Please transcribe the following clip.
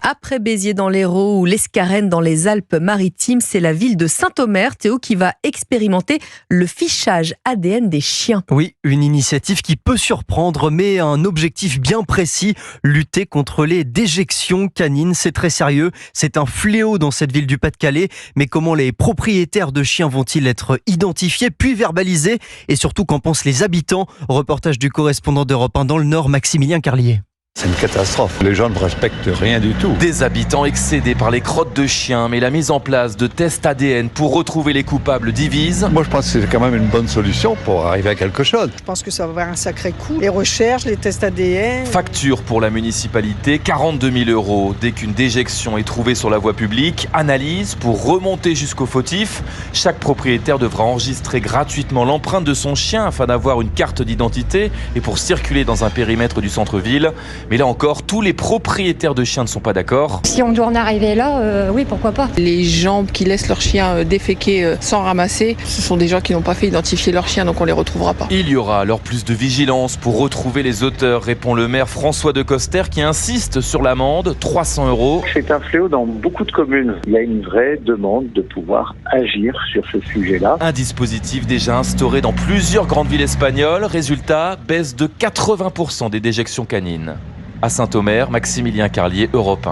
Après Béziers dans l'Hérault ou l'Escarène dans les Alpes-Maritimes, c'est la ville de Saint-Omer, Théo, qui va expérimenter le fichage ADN des chiens. Oui, une initiative qui peut surprendre, mais un objectif bien précis, lutter contre les déjections canines. C'est très sérieux, c'est un fléau dans cette ville du Pas-de-Calais. Mais comment les propriétaires de chiens vont-ils être identifiés puis verbalisés? Et surtout, qu'en pensent les habitants? Reportage du correspondant d'Europe 1 dans le Nord, Maximilien Carlier. C'est une catastrophe. Les gens ne respectent rien du tout. Des habitants excédés par les crottes de chiens, mais la mise en place de tests ADN pour retrouver les coupables divise. Moi, je pense que c'est quand même une bonne solution pour arriver à quelque chose. Je pense que ça va avoir un sacré coût. Les recherches, les tests ADN. Facture pour la municipalité, 42 000 € dès qu'une déjection est trouvée sur la voie publique. Analyse pour remonter jusqu'au fautif. Chaque propriétaire devra enregistrer gratuitement l'empreinte de son chien afin d'avoir une carte d'identité et pour circuler dans un périmètre du centre-ville. Mais là encore, tous les propriétaires de chiens ne sont pas d'accord. Si on doit en arriver là, oui, pourquoi pas. Les gens qui laissent leurs chiens déféquer sans ramasser, ce sont des gens qui n'ont pas fait identifier leurs chiens, donc on ne les retrouvera pas. Il y aura alors plus de vigilance pour retrouver les auteurs, répond le maire François de Coster qui insiste sur l'amende, 300 €. C'est un fléau dans beaucoup de communes. Il y a une vraie demande de pouvoir agir sur ce sujet-là. Un dispositif déjà instauré dans plusieurs grandes villes espagnoles. Résultat, baisse de 80% des déjections canines. À Saint-Omer, Maximilien Carlier, Europe 1.